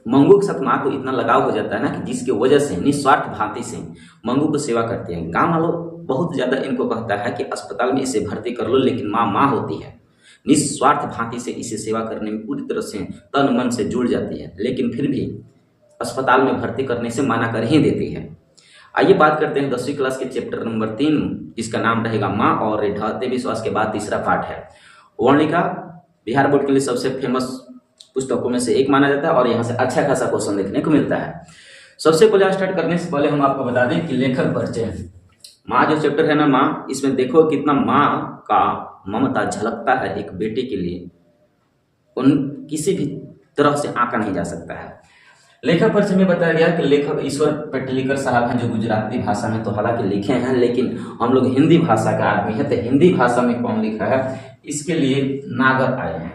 मंगू के साथ माँ को इतना लगाव हो जाता है ना कि जिसकी वजह से निस्वार्थ भांति से मंगू को सेवा करते हैं। गाँव वालों बहुत ज़्यादा इनको कहता है कि अस्पताल में इसे भर्ती कर लो, लेकिन माँ माँ होती है, निस्वार्थ भांति से इसे सेवा करने में पूरी तरह से तन मन से जुड़ जाती है, लेकिन फिर भी अस्पताल में भर्ती करने से मना कर ही देती है। आइए बात करते हैं 10वीं क्लास के चैप्टर नंबर 3, जिसका नाम रहेगा माँ, और ढहते विश्वास के बाद तीसरा पाठ है। वर्णिका बिहार बोर्ड के लिए सबसे फेमस पुस्तकों में से एक माना जाता है और यहाँ से अच्छा खासा क्वेश्चन देखने को मिलता है। सबसे पहले स्टार्ट करने से पहले हम आपको बता दें कि लेखक परिचय। माँ जो चैप्टर है ना माँ, इसमें देखो कितना माँ का ममता झलकता है एक बेटे के लिए, उन किसी भी तरह से आंका नहीं जा सकता है। लेखक परिचय में बताया गया कि लेखक ईश्वर पेटलीकर साहब हैं, जो गुजराती भाषा में तो हालांकि लिखे हैं, लेकिन हम लोग हिंदी भाषा का आदमी है, तो हिंदी भाषा में कौन लिखा है इसके लिए नागर आए हैं।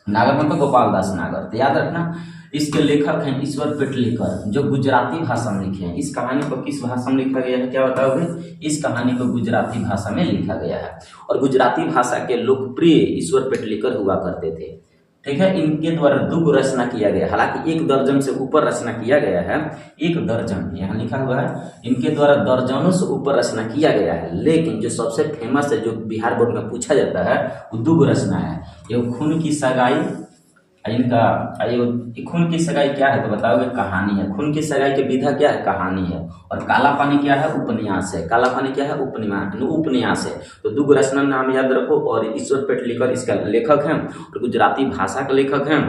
नागर मतलब गोपाल दास नागर। तो याद रखना इसके लेखक हैं ईश्वर पेटलीकर, जो गुजराती भाषा में लिखे हैं। इस कहानी को किस भाषा में लिखा गया है क्या बताओगे? इस कहानी को गुजराती भाषा में लिखा गया है। और गुजराती भाषा के लोकप्रिय ईश्वर पेटलीकर हुआ करते थे, ठीक है। इनके द्वारा 2 रचना किया गया, हालांकि 1 दर्जन से ऊपर रचना किया गया है। 1 दर्जन यहाँ लिखा हुआ है, इनके द्वारा दर्जनों से ऊपर रचना किया गया है, लेकिन जो सबसे फेमस है, जो बिहार बोर्ड में पूछा जाता है, वो 2 रचना है। ये खून की सगाई, इनका ये खून की सगाई क्या है तो बताओगे? कहानी है। खून की सगाई की विधा क्या है? कहानी है। और काला पानी क्या है? उपन्यास है। काला पानी क्या है? उपन्यास है। तो 2 रचना नाम याद रखो। और ईश्वर पेटलीकर इसका लेखक हैं और गुजराती भाषा का लेखक हैं।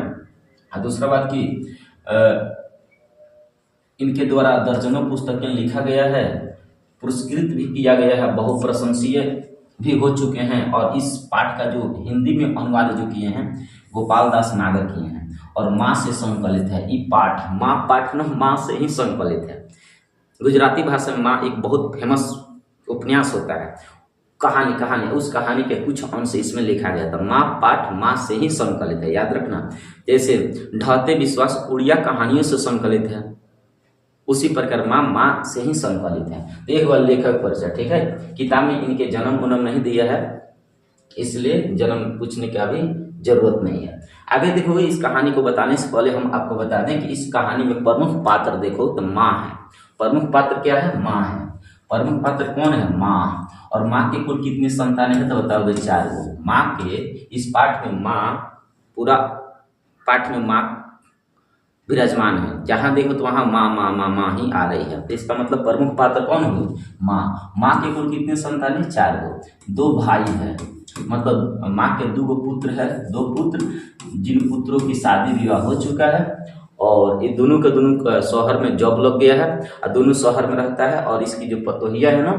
और दूसरा बात की इनके द्वारा दर्जनों पुस्तकें लिखा गया है, पुरस्कृत भी किया गया है, बहुप्रशंसीय भी हो चुके हैं। और इस पाठ का जो हिंदी में अनुवाद जो किए हैं गोपाल दास नागर किए हैं, और माँ से संकलित है। ये पाठ माँ पाठ न माँ से ही संकलित है। गुजराती भाषा में माँ एक बहुत फेमस उपन्यास होता है, कहानी उस कहानी के कुछ अंश इसमें लिखा गया था। माँ पाठ माँ से ही संकलित है, याद रखना। जैसे ढहते विश्वास उड़िया कहानियों से संकलित है, उसी प्रकार माँ से ही संकलित है। तो एक बार लेखक परिचय, ठीक है। किताब में इनके जन्म नहीं दिया है, इसलिए जन्म पूछने का भी जरूरत नहीं है। आगे देखोगे इस कहानी को बताने से पहले हम आपको बता दें कि इस कहानी में प्रमुख पात्र देखो तो माँ है। प्रमुख पात्र क्या है? माँ है। प्रमुख पात्र कौन है? माँ। और माँ के कुल कितनी संतानें हैं तो बताओगे? 4 गो। माँ के इस पाठ में माँ, पूरा पाठ में माँ विराजमान है। जहाँ देखो तो वहाँ माँ माँ माँ माँ ही आ रही है। तो इसका मतलब प्रमुख पात्र कौन होगी? माँ। माँ के कुल कितने संतानें? 4 गो। 2 भाई है, मतलब माँ के 2 पुत्र है, 2 पुत्र, जिन पुत्रों की शादी विवाह हो चुका है। और ये दोनों के दोनों शहर में जॉब लग गया है और दोनों शहर में रहता है। और इसकी जो पतोहिया है ना,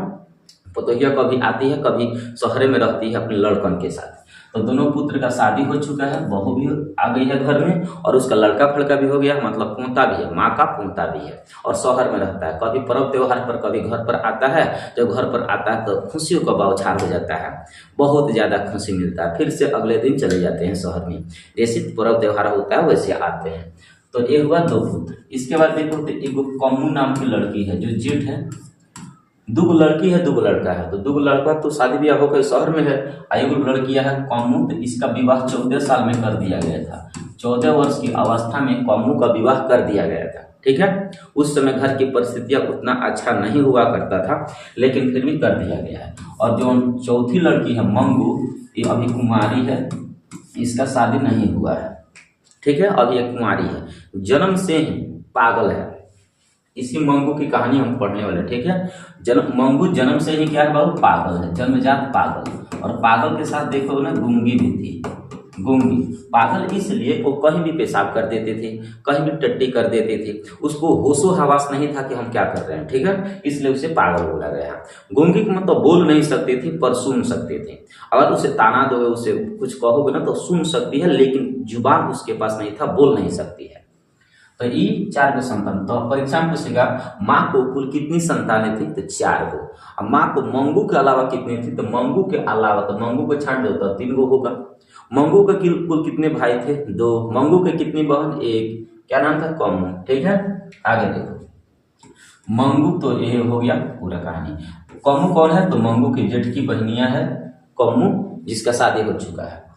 पतोहिया कभी आती है कभी शहर में रहती है अपने लड़कन के साथ। तो दोनों पुत्र का शादी हो चुका है, बहू भी आ गई है घर में, और उसका लड़का फड़का भी हो गया, मतलब पोता भी है, माँ का पोता भी है, और शहर में रहता है। कभी पर्व त्योहार पर कभी घर पर आता है। जब घर पर आता है तो खुशियों का बौछार हो जाता है, बहुत ज़्यादा खुशी मिलता है। फिर से अगले दिन चले जाते हैं शहर में, जैसे पर्व त्योहार होता है वैसे आते हैं। तो ये हुआ 2 पुत्र। इसके बाद देखो तो एक कम्मू नाम की लड़की है जो जेठ है। 2 लड़की है 2 लड़का है। तो 2 लड़का तो शादी ब्याह होकर शहर में है, एक लड़कियां है कम्मू। तो इसका विवाह 14 साल में कर दिया गया था। 14 वर्ष की अवस्था में कम्मू का विवाह कर दिया गया था, ठीक है। उस समय घर की परिस्थितियां उतना अच्छा नहीं हुआ करता था, लेकिन फिर भी कर दिया गया है। और जो चौथी लड़की है मंगू, ये अभी कुमारी है, इसका शादी नहीं हुआ है, ठीक है। अभी एक कुमारी है, जन्म से ही पागल है। इसी मंगू की कहानी हम पढ़ने वाले, ठीक है। मंगू जन्म से ही क्या है बाबू? पागल है, जन्मजात पागल। और पागल के साथ देखो ना गूंगी भी थी। गूंगी पागल इसलिए वो कहीं भी पेशाब कर देते थे, कहीं भी टट्टी कर देते थे, उसको होशो हवास नहीं था कि हम क्या कर रहे हैं, ठीक है। इसलिए उसे पागल बोला गया। गूंगी का मतलब बोल नहीं सकती थी पर सुन सकते थे। अगर उसे ताना दोगे, उसे कुछ कहोगे ना तो सुन सकती है, लेकिन जुबान उसके पास नहीं था, बोल नहीं सकती है। तो ये 4 गो संतान। तो परीक्षा में पूछेगा माँ को कुल कितनी संतानें थी? तो 4 गो। अब माँ को मंगू के अलावा कितनी थी? तो मंगू के अलावा, तो मंगू को छांट दो तो 3 गो होगा। मंगू के कुल कितने भाई थे? 2। मंगू के कितनी बहन? 1। क्या नाम था? कम्मू, ठीक है। आगे देखो, मंगू तो ये हो गया पूरा कहानी। कम्मू कौन है? तो मंगू की जेठ की बहनिया है कम्मू, जिसका शादी हो चुका है।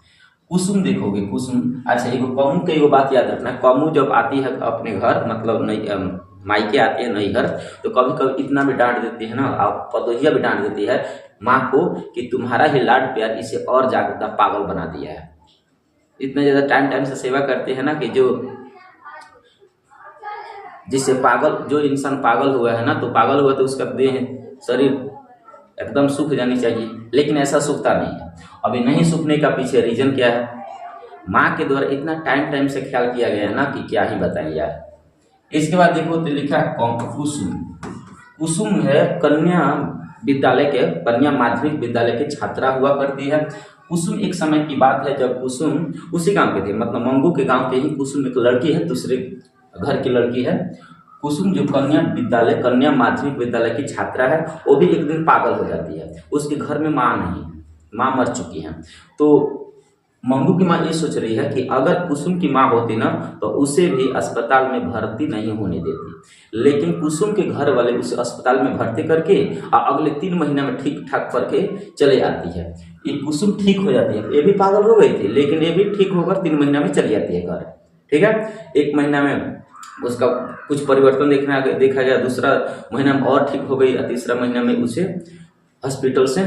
कुसुम देखोगे, कुसुम। अच्छा, एगो कमू के एगो बात याद रखना, कमू जब आती है अपने घर, मतलब नहीं मायके आती है नई घर, तो कभी कभी इतना भी डांट देती है ना, आप पतोहिया भी डांट देती है माँ को कि तुम्हारा ही लाड प्यार इसे और ज्यादा पागल बना दिया है। इतना ज्यादा टाइम टाइम से सेवा करते हैं ना कि जो जिससे पागल, जो इंसान पागल हुआ है ना, तो पागल हुआ तो उसका देह शरीर एकदम सूख जानी चाहिए, लेकिन ऐसा सूखता नहीं है। अभी नहीं सूखने का पीछे रीजन क्या है, माँ के द्वारा इतना टाइम टाइम से ख्याल किया गया है ना कि क्या ही बताएं यार। इसके बाद देखो तो लिखा है कुसुम। कुसुम है कन्या विद्यालय के, कन्या माध्यमिक विद्यालय की छात्रा हुआ करती है। कुसुम एक समय की बात है जब कुसुम उसी गांव के थे, मतलब मंगू के गांव के ही कुसुम एक लड़की है, दूसरे घर की लड़की है। कुसुम जो कन्या माध्यमिक विद्यालय की छात्रा है, वो भी एक दिन पागल हो जाती है। उसके घर में माँ नहीं है, माँ मर चुकी है। तो मंगू की माँ ये सोच रही है कि अगर कुसुम की माँ होती ना तो उसे भी अस्पताल में भर्ती नहीं होने देती, लेकिन कुसुम के घर वाले उसे अस्पताल में भर्ती करके अगले 3 महीना में ठीक ठाक करके चले आती है। ये कुसुम ठीक हो जाती है, ये भी पागल हो गई थी, लेकिन ये भी ठीक होकर 3 महीना में चली जाती है घर। ठीक है, 1 महीना में उसका कुछ परिवर्तन देखा गया, दूसरा महीना में और ठीक हो गई, तीसरा महीना में उसे हॉस्पिटल से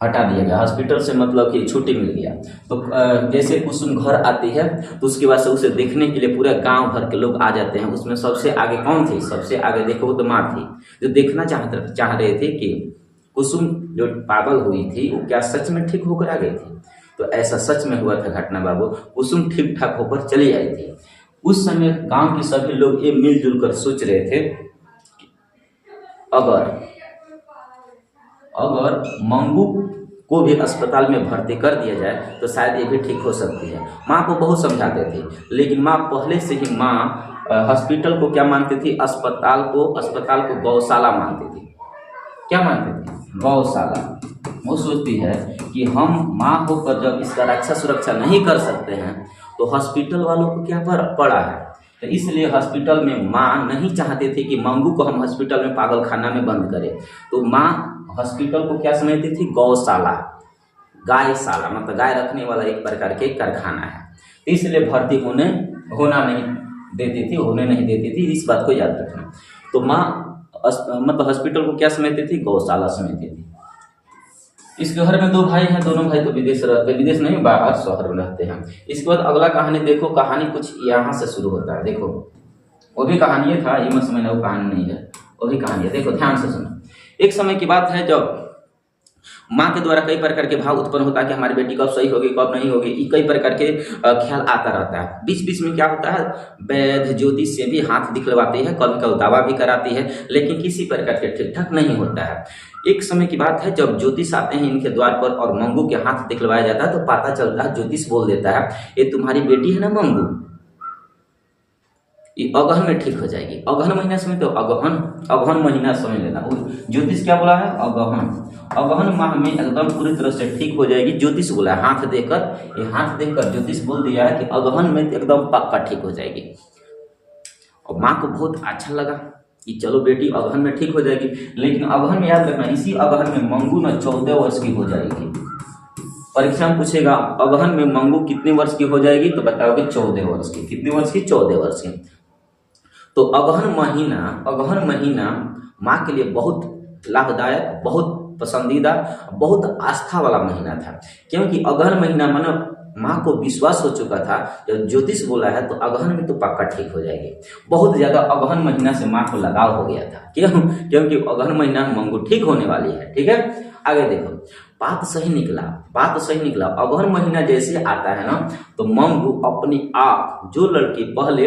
हटा दिया गया। हॉस्पिटल से मतलब कि छुट्टी मिल गया। तो जैसे कुसुम घर आती है तो उसके बाद से उसे देखने के लिए पूरा गांव भर के लोग आ जाते हैं। उसमें सबसे आगे कौन थी, सबसे आगे देखो तो माँ थी, जो देखना चाह रहे थे कि कुसुम जो पागल हुई थी वो क्या सच में ठीक होकर आ गई थी। तो ऐसा सच में हुआ था घटना बाबू, कुसुम ठीक ठाक होकर चली आई थी। उस समय गांव के सभी लोग ये मिलजुल कर सोच रहे थे अगर मंगू को भी अस्पताल में भर्ती कर दिया जाए तो शायद ये भी ठीक हो सकती है। माँ को बहुत समझाते थे, लेकिन माँ पहले से ही हॉस्पिटल को क्या मानती थी, अस्पताल को गौशाला मानती थी। क्या मानती थी, गौशाला। वो सोचती है कि हम माँ होकर जब इसका रक्षा सुरक्षा नहीं कर सकते हैं तो हॉस्पिटल वालों को क्या पड़ा है। तो इसलिए हॉस्पिटल में माँ नहीं चाहती थी कि मंगू को हम हॉस्पिटल में पागल खाना में बंद करें। तो माँ हॉस्पिटल को क्या समझती थी, गौशाला, गायशाला, मतलब गाय रखने वाला एक प्रकार के कारखाना है। इसलिए भर्ती होने नहीं देती थी। इस बात को याद रखना। तो माँ मतलब हॉस्पिटल को क्या समझती थी, गौशाला समझती थी। इसके घर में 2 भाई हैं, दोनों भाई तो विदेश नहीं, बाहर शहर में रहते हैं। इसके बाद अगला कहानी देखो, कहानी कुछ यहाँ से शुरू होता है। देखो वो भी कहानी था, ये मत समझना वो कहानी नहीं है, वो भी कहानी है। देखो ध्यान से सुनो। एक समय की बात है जब माँ के द्वारा कई प्रकार के भाव उत्पन्न होता है कि हमारी बेटी कब सही होगी कब नहीं होगी, कई प्रकार के ख्याल आता रहता है। बीच बीच में क्या होता है, वैद्य ज्योतिष से भी हाथ दिखलवाती है, कभी कभी दावा भी कराती है, लेकिन किसी प्रकार के ठीक ठाक नहीं होता है। एक समय की बात है जब ज्योतिष आते हैं इनके द्वार पर और मंगू के हाथ दिखलवाया जाता है, तो पता चलता है, ज्योतिष बोल देता है ये तुम्हारी बेटी है ना मंगू, ये अगहन में ठीक हो जाएगी। अगहन महीना समझ, तो अगहन महीना समझ लेना। ज्योतिष क्या बोला है, अगहन माह में एकदम पूरी तरह से ठीक हो जाएगी। ज्योतिष बोला है, हाथ देखकर ज्योतिष बोल दिया है कि अगहन में एकदम पक्का ठीक हो जाएगी। और माँ को बहुत अच्छा लगा कि चलो बेटी अगहन में ठीक हो जाएगी। लेकिन अगहन में याद रखना, इसी अगहन में मंगू न 14 वर्ष की हो जाएगी। परीक्षा में पूछेगा अगहन में मंगू कितने वर्ष की हो जाएगी, तो बताओगे 14 वर्ष की। कितने वर्ष की, 14 वर्ष की। तो अगहन महीना माँ के लिए बहुत लाभदायक, बहुत पसंदीदा, बहुत आस्था वाला महीना था। क्योंकि अगहन महीना मानो माँ को विश्वास हो चुका था, जब ज्योतिष बोला है तो अगहन में तो पक्का ठीक हो जाएगी। बहुत ज्यादा अगहन महीना से माँ को लगाव हो गया था। क्यों, क्योंकि अगहन महीना में मंगू ठीक होने वाली है। ठीक है, आगे देखो, बात सही निकला। अगहन महीना जैसे आता है ना, तो मंगू अपने आप, जो लड़की पहले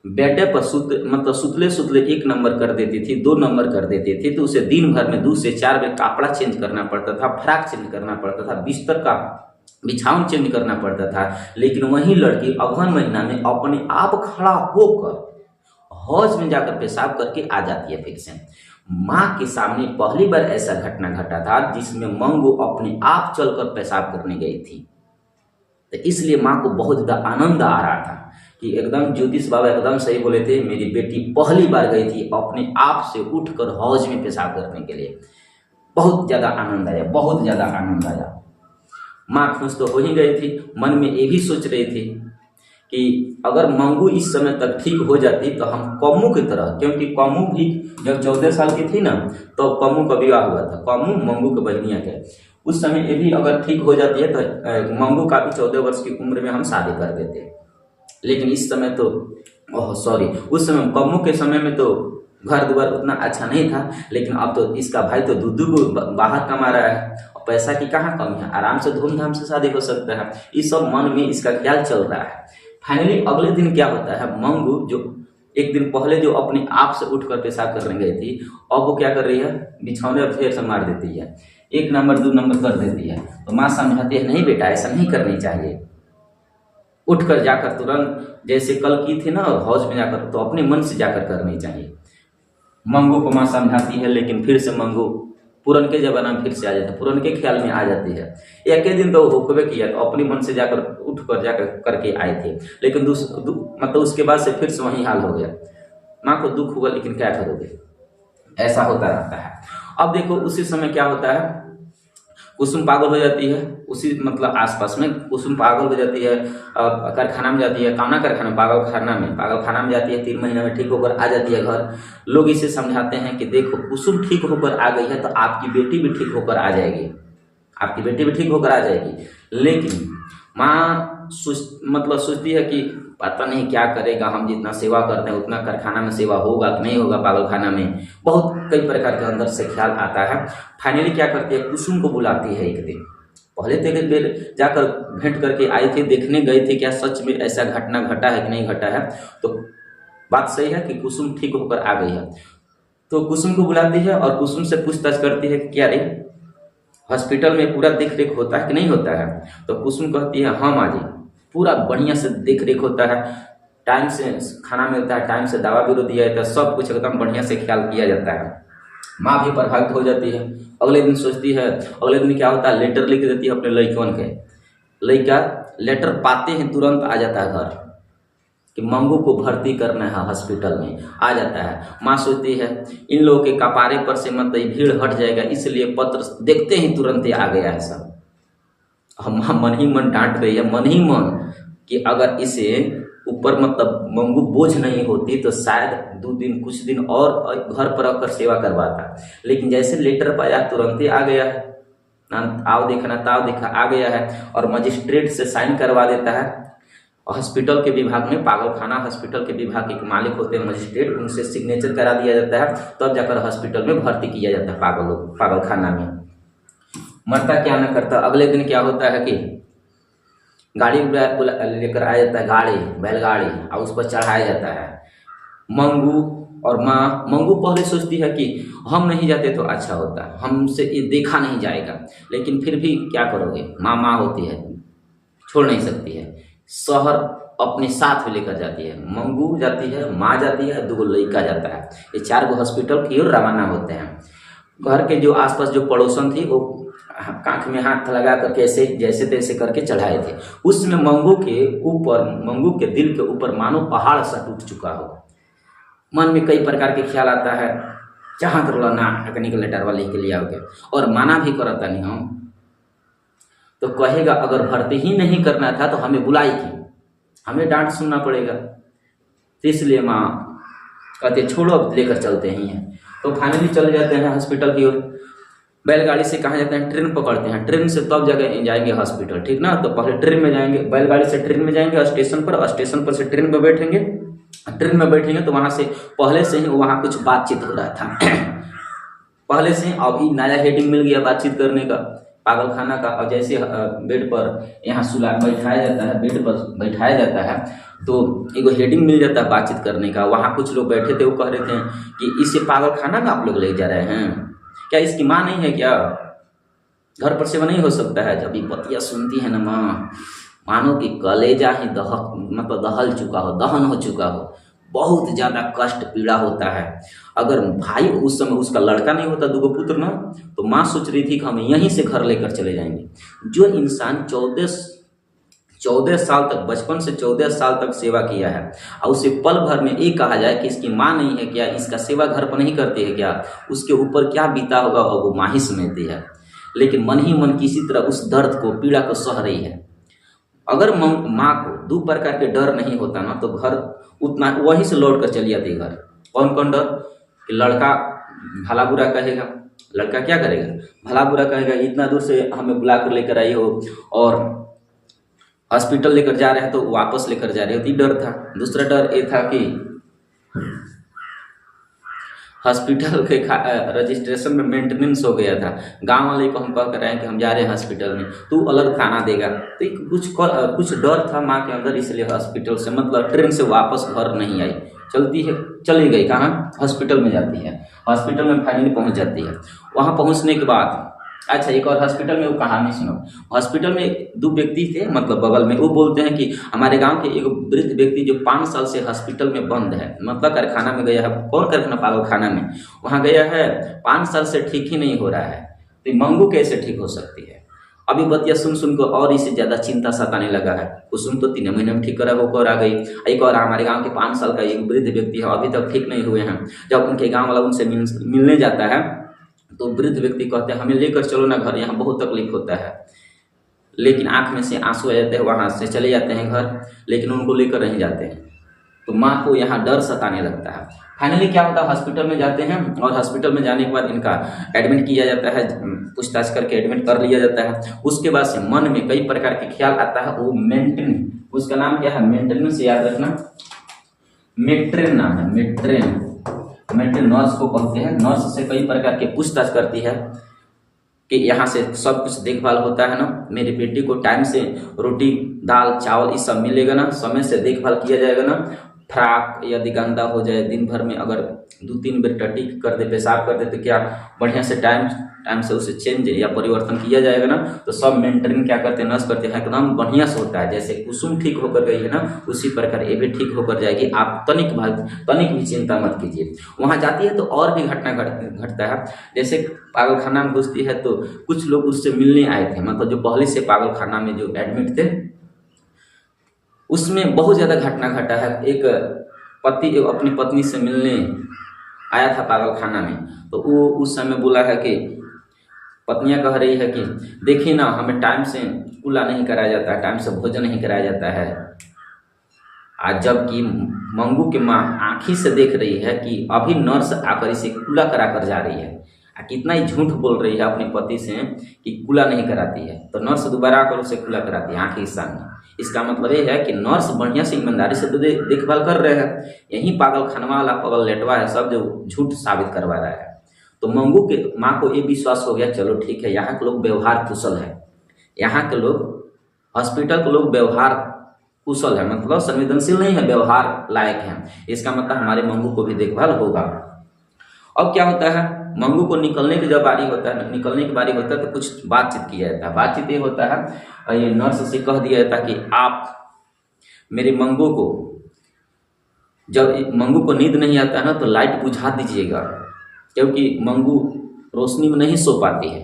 बेटे पर सुतले 1 नंबर कर देती थी, 2 नंबर कर देती थी, तो उसे दिन भर में 2 से 4 बार कपड़ा चेंज करना पड़ता था, फ्रॉक चेंज करना पड़ता था, बिस्तर का बिछावन चेंज करना पड़ता था। लेकिन वही लड़की अगहन महीना में अपने आप खड़ा होकर हौज में जाकर पेशाब करके आ जाती है फिर से। माँ के सामने पहली बार ऐसा घटना घटा था जिसमें मंगू अपने आप चलकर पेशाब करने गई थी। तो इसलिए माँ को बहुत ज्यादा आनंद आ रहा था कि एकदम ज्योतिष बाबा एकदम सही बोले थे, मेरी बेटी पहली बार गई थी अपने आप से उठकर हौज में पेशाब करने के लिए। बहुत ज्यादा आनंद आया। माँ खुश तो हो ही गई थी, मन में ये भी सोच रही थी कि अगर मंगू इस समय तक ठीक हो जाती तो हम कम्मू की तरह, क्योंकि कम्मू भी जब 14 साल की थी ना तो कम्मू का विवाह हुआ था, कम्मू मंगू के बहनिया के, उस समय ये भी अगर ठीक हो जाती है तो मंगू का भी 14 वर्ष की उम्र में हम शादी कर देते। लेकिन इस समय तो उस समय कम्मू के समय में तो घर द्वार उतना अच्छा नहीं था, लेकिन अब तो इसका भाई तो दूधू को बाहर कमा रहा है, पैसा की कहाँ कमी है, आराम से धूमधाम से शादी हो सकता है। इस सब मन में इसका ख्याल चल रहा है। फाइनली अगले दिन क्या होता है, मंगू जो एक दिन पहले जो अपने आप से उठकर पेशाब करने गई थी, अब वो क्या कर रही है, बिछौने पर फिर से मार देती है, 1 नंबर 2 नंबर कर देती है। तो माँ समझाती है नहीं बेटा ऐसा नहीं करनी चाहिए, उठकर जाकर तुरंत जैसे कल की थी ना हौज में जाकर, तो अपने मन से जाकर करनी चाहिए। मंगू को माँ समझाती है, लेकिन फिर से मंगू पुरन के जमाना में फिर से आ जाता है, पुरन के ख्याल में आ जाती है। एक ही दिन तो हुक्म किया तो अपने मन से जाकर उठ कर जाकर करके आए थे, लेकिन मतलब उसके बाद से फिर से वही हाल हो गया। माँ को दुख हुआ, लेकिन क्या करोगे, ऐसा होता रहता है। अब देखो उसी समय क्या होता है, कुसुम पागल हो जाती है, उसी मतलब आसपास में कुसुम पागल हो जाती है, कारखाना में जाती है, कामना कारखाना पागल खाना में जाती है, 3 महीने में ठीक होकर आ जाती है घर। लोग इसे समझाते हैं कि देखो कुसुम ठीक होकर आ गई है तो आपकी बेटी भी ठीक होकर आ जाएगी, आपकी बेटी भी ठीक होकर आ जाएगी। लेकिन माँ सोचती है कि पता नहीं क्या करेगा, हम जितना सेवा करते हैं उतना कारखाना में सेवा होगा कि नहीं होगा, पागल खाना में बहुत कई प्रकार के अंदर से ख्याल आता है। फाइनली क्या करती है, कुसुम को बुलाती है एक दिन। पहले तो एक देर जाकर भेंट करके आई थी, देखने गए थे क्या सच में ऐसा घटना घटा है कि नहीं घटा है। तो बात सही है कि कुसुम ठीक होकर आ गई है, तो कुसुम को बुलाती है और कुसुम से पूछताछ करती है कि क्या रे हॉस्पिटल में पूरा देख रेख होता है कि नहीं होता है। तो कुसुम कहती है हाँ माँ जी, पूरा बढ़िया से देख रेख होता है, टाइम से खाना मिलता है, टाइम से दवा भी दिया जाता है, सब कुछ एकदम बढ़िया से ख्याल किया जाता है। माँ भी प्रभावित हो जाती है। अगले दिन सोचती है, अगले दिन क्या होता है, लेटर लिख देती है अपने लड़कों के। लड़का लेटर पाते हैं तुरंत आ जाता है घर कि मंगू को भर्ती करना है हॉस्पिटल में, आ जाता है। माँ सोचती है इन लोगों के कपारे पर से मतलब भीड़ हट जाएगा, इसलिए पत्र देखते ही तुरंत ही आ गया है सब। हम मन ही मन डांट रही है, मन ही मन, कि अगर इसे ऊपर मतलब मंगू बोझ नहीं होती तो शायद 2 दिन कुछ दिन और घर पर आकर सेवा करवाता। लेकिन जैसे लेटर पाया तुरंत ही आ गया है, आओ देखना ताव देखा आ गया है, और मजिस्ट्रेट से साइन करवा देता है। हॉस्पिटल के विभाग में, पागलखाना हॉस्पिटल के विभाग के मालिक होते हैं मजिस्ट्रेट, उनसे सिग्नेचर करा दिया जाता है, तब जाकर हॉस्पिटल में भर्ती किया जाता है पागलखाना में। मरता क्या न करता। अगले दिन क्या होता है कि गाड़ी लेकर आया जाता है, गाड़ी बैलगाड़ी, और उस पर चढ़ाया जाता है। मंगू और माँ, मंगू पहले सोचती है कि हम नहीं जाते तो अच्छा होता, हमसे ये देखा नहीं जाएगा, लेकिन फिर भी क्या करोगे, माँ होती है, छोड़ नहीं सकती है। शहर अपने साथ में लेकर जाती है, मंगू जाती है, माँ जाती है, 2 लड़का जाता है। ये 4 हॉस्पिटल की ओर रवाना होते हैं। घर के जो आसपास जो पड़ोसन थी वो कांख में हाथ लगा करके ऐसे जैसे तैसे करके चढ़ाए थे। उसमें मंगू के दिल के ऊपर मानो पहाड़ सा टूट चुका हो। मन में कई प्रकार के ख्याल आता है, जहाँ तो ना टेक्निकल लेटर वाले के लिए आओगे, और माना भी करता नहीं हम तो कहेगा अगर भर्ती ही नहीं करना था तो हमें बुलाई क्यों, हमें डांट सुनना पड़ेगा। तो इसलिए माँ कहते छोड़ो अब लेकर चलते ही हैं। तो फाइनली चले जाते हैं हॉस्पिटल की ओर। बैलगाड़ी से कहाँ जाते हैं, ट्रेन पकड़ते हैं, ट्रेन से तब जगह जाएंगे हॉस्पिटल, ठीक ना। तो पहले ट्रेन में जाएंगे, बैलगाड़ी से ट्रेन में जाएंगे स्टेशन पर, स्टेशन पर से ट्रेन में बैठेंगे। ट्रेन में बैठेंगे तो वहाँ से पहले से ही वहाँ कुछ बातचीत हो रहा था पहले से अभी नया हेडिंग मिल गया बातचीत करने का, पागलखाना का। और जैसे बेड पर यहाँ बैठाया जाता है, बेड पर बैठाया जाता है तो एगो हेडिंग मिल जाता है बातचीत करने का। वहाँ कुछ लोग बैठे थे, वो कह रहे थे कि इसे पागलखाना में आप लोग ले जा रहे हैं क्या, इसकी माँ नहीं है क्या, घर पर सेवा नहीं हो सकता है। जब ये बतिया सुनती है ना माँ, मानो कि कलेजा ही दहल चुका हो, दहन हो चुका हो, बहुत ज़्यादा कष्ट पीड़ा होता है। अगर भाई उस समय उसका लड़का नहीं होता, 2 पुत्र ना, तो माँ सोच रही थी कि हम यहीं से घर लेकर चले जाएंगे। जो इंसान 14 साल तक, बचपन से 14 साल तक सेवा किया है, और उसे पल भर में ये कहा जाए कि इसकी माँ नहीं है क्या, इसका सेवा घर पर नहीं करती है क्या, उसके ऊपर क्या बीता होगा और वो माँ ही समझती है। लेकिन मन ही मन किसी तरह उस दर्द को, पीड़ा को सह रही है। अगर माँ को 2 प्रकार के डर नहीं होता ना तो घर उतना वहीं से लौट कर चली जाती घर। कौन कौन डर? कि लड़का भला बुरा कहेगा। लड़का क्या करेगा? भला बुरा कहेगा, इतना दूर से हमें बुला कर लेकर आई हो और हॉस्पिटल लेकर जा रहे हैं तो वापस लेकर जा रहे हो, तो डर था। दूसरा डर ये था कि हॉस्पिटल के रजिस्ट्रेशन में मेंटेनेंस हो गया था, गांव वाले को हम कह कर रहे हैं कि हम जा रहे हैं हॉस्पिटल में, तो अलग खाना देगा। तो कुछ डर था माँ के अंदर, इसलिए हॉस्पिटल से मतलब ट्रेन से वापस घर नहीं आई, चलती है चली गई कहाँ? हॉस्पिटल में जाती है। हॉस्पिटल में फाइनली पहुँच जाती है। वहाँ पहुँचने के बाद अच्छा एक और हॉस्पिटल में वो कहानी सुनो। हॉस्पिटल में 2 व्यक्ति थे मतलब बगल में, वो बोलते हैं कि हमारे गांव के एक वृद्ध व्यक्ति जो 5 साल से हॉस्पिटल में बंद है, मतलब कारखाना में गया है। कौन कारखाना? पागल खाना में। वहाँ गया है, 5 साल से ठीक ही नहीं हो रहा है, तो मंगू कैसे ठीक हो सकती है? अभी बतिया सुन को और इससे ज़्यादा चिंता सताने लगा है। कुसुम तो 3 महीने में ठीक करा होकर आ गई। एक और हमारे गाँव के 5 साल का एक वृद्ध व्यक्ति है, अभी तक ठीक नहीं हुए हैं। जब उनके गाँव वाला उनसे मिलने जाता है तो वृद्ध व्यक्ति कहते हैं हमें लेकर चलो ना घर, यहाँ बहुत तकलीफ होता है। लेकिन आंख में से आंसू आ जाते हैं, वहाँ से चले जाते हैं घर, लेकिन उनको लेकर नहीं जाते हैं। तो माँ को यहाँ डर सताने लगता है। फाइनली क्या होता है? हॉस्पिटल में जाते हैं और हॉस्पिटल में जाने के बाद इनका एडमिट किया जाता है, पूछताछ करके एडमिट कर लिया जाता है। उसके बाद से मन में कई प्रकार के ख्याल आता है। वो मेंटेन, उसका नाम क्या है? मेंटेनेंस, याद रखना, मेट्रेन नाम है, मेट्रेन। नर्स को कहते हैं। नर्स से कई प्रकार के पूछताछ करती है कि यहाँ से सब कुछ देखभाल होता है ना, मेरी बेटी को टाइम से रोटी दाल चावल ये सब मिलेगा ना, समय से देखभाल किया जाएगा ना, फ्राक यदि गंदा हो जाए दिन भर में अगर 2-3 बार टट्टी कर दे, पेशाब कर दे, तो क्या बढ़िया से टाइम से उसे चेंज या परिवर्तन किया जाएगा ना। तो सब मेंटेन क्या करते हैं? नर्स करते हैं, एकदम बढ़िया से होता है। जैसे कुसुम ठीक होकर गई है ना, उसी प्रकार ये भी ठीक होकर जाएगी। आप तनिक भी चिंता मत कीजिए। वहाँ जाती है तो और भी घटना घटता है। जैसे पागल खाना में घुसती है तो कुछ लोग उससे मिलने आए थे, मतलब जो पहले से पागल खाना में जो एडमिट थे, उसमें बहुत ज़्यादा घटना घटा है। एक पति अपनी पत्नी से मिलने आया था पागल खाना में, तो वो उस समय बोला है कि पत्नियां कह रही है कि देखिए ना, हमें टाइम से कुला नहीं कराया जाता है, टाइम से भोजन नहीं कराया जाता है। आज जबकि मंगू के माँ आँखी से देख रही है कि अभी नर्स आकर इसे कुला करा कर जा रही है, कितना ही झूठ बोल रही है अपने पति से कि कुला नहीं कराती है, तो नर्स दोबारा आकर उसे कुला कराती है आँखी के सामने। इसका मतलब ये है कि नर्स बढ़िया से ईमानदारी से तो देखभाल कर रहे हैं, यही पागल खानवा वाला पागल लेटवा है सब जो झूठ साबित करवा रहा है। तो मंगू के माँ को ये विश्वास हो गया, चलो ठीक है, यहाँ के लोग व्यवहार कुशल है, यहाँ के लोग हॉस्पिटल के लोग व्यवहार कुशल है, मतलब संवेदनशील नहीं है, व्यवहार लायक है। इसका मतलब हमारे मंगू को भी देखभाल होगा। अब क्या होता है? मंगू को निकलने की जब बारी होता है, निकलने की बारी होता है तो कुछ बातचीत किया जाता है। बातचीत ये होता है, ये नर्स से कह दिया जाता है कि आप मेरे मंगू को, जब मंगू को नींद नहीं आता है ना तो लाइट बुझा दीजिएगा, क्योंकि मंगू रोशनी में नहीं सो पाती है।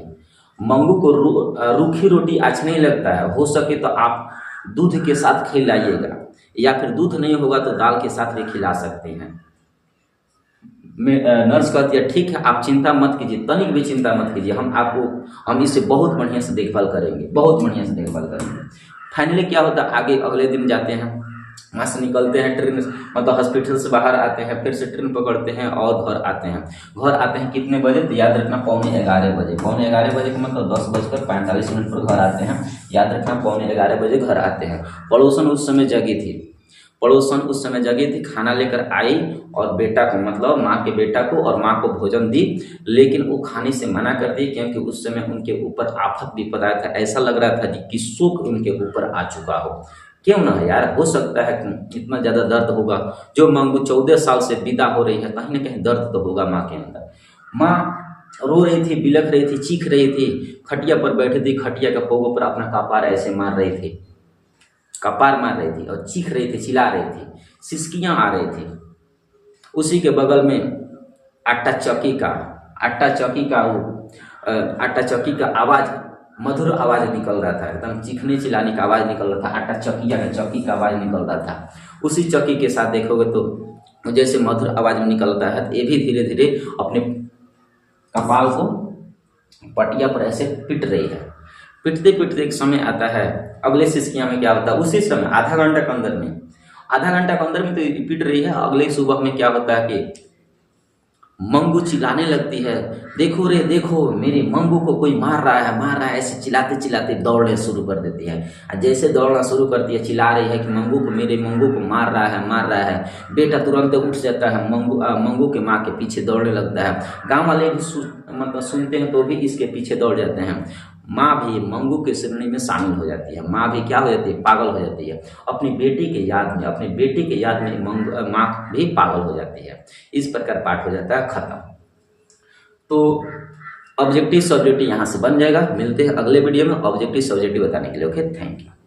मंगू को रूखी रोटी अच्छा नहीं लगता है, हो सके तो आप दूध के साथ खिलाइएगा, या फिर दूध नहीं होगा तो दाल के साथ भी खिला सकते हैं। नर्स कहती है ठीक है, आप चिंता मत कीजिए, तनिक भी चिंता मत कीजिए, हम इसे बहुत बढ़िया से देखभाल करेंगे, बहुत बढ़िया से देखभाल करेंगे। फाइनली क्या होता है? आगे अगले दिन जाते हैं, वहाँ से निकलते हैं, ट्रेन मतलब हॉस्पिटल से बाहर आते हैं, फिर से ट्रेन पकड़ते हैं और घर आते हैं। घर आते हैं कितने बजे? तो याद रखना 11:45 बजे। 11:45 बजे का मतलब 10:45 पर घर आते हैं। याद रखना 11:45 बजे घर आते हैं। पड़ोसन उस समय जगी थी, खाना लेकर आई और बेटा को, मतलब माँ के बेटा को और माँ को भोजन दी, लेकिन वो खाने से मना कर दी, क्योंकि उस समय उनके ऊपर आफत विपद आया था। ऐसा लग रहा था कि शोक उनके ऊपर आ चुका हो। क्यों ना यार, हो सकता है कि इतना ज़्यादा दर्द होगा। जो मंगू 14 साल से विदा हो रही है, कहीं ना कहीं दर्द तो होगा माँ के अंदर। माँ रो रही थी, बिलख रही थी, चीख रही थी, खटिया पर बैठी थी, खटिया के पोगों पर अपना कपार ऐसे मार रही थी, कपार मार रही थी और चीख रही थी, चिल्ला रही थी, सिसकियाँ आ रही थी। उसी के बगल में आटा चक्की का आवाज़, मधुर आवाज़ निकल रहा था, एकदम चीखने चिल्लाने का आवाज़ निकल रहा था। आटा चक्की का आवाज़ निकल रहा था। उसी चक्की के साथ देखोगे तो जैसे मधुर आवाज़ में निकलता है, ये भी धीरे धीरे अपने कपाल को पटिया पर ऐसे पिट रही है। पिटते पिटते एक समय आता है, अगले सिसकिया में क्या होता है, उसी समय आधा घंटा के अंदर में तो ये पिट रही है। अगले सुबह में क्या होता है कि मंगू चिल्लाने लगती है, देखो रे देखो, मेरे मंगू को कोई मार रहा है, ऐसे चिल्लाते चिल्लाते दौड़ने शुरू कर देती है। और जैसे दौड़ना शुरू करती है, चिल्ला रही है कि मेरे मंगू को मार रहा है। बेटा तुरंत उठ जाता है, मंगू के माँ के पीछे दौड़ने लगता है। गाँव वाले भी मतलब सुनते हैं तो भी इसके पीछे दौड़ जाते हैं। माँ भी मंगू के श्रेणी में शामिल हो जाती है। माँ भी क्या हो जाती है, पागल हो जाती है। अपनी बेटी के याद में माँ भी पागल हो जाती है। इस प्रकार पाठ हो जाता है खत्म। तो ऑब्जेक्टिव सब्जेक्टिव यहाँ से बन जाएगा। मिलते हैं अगले वीडियो में ऑब्जेक्टिव सब्जेक्टिव बताने के लिए। Okay, thank you.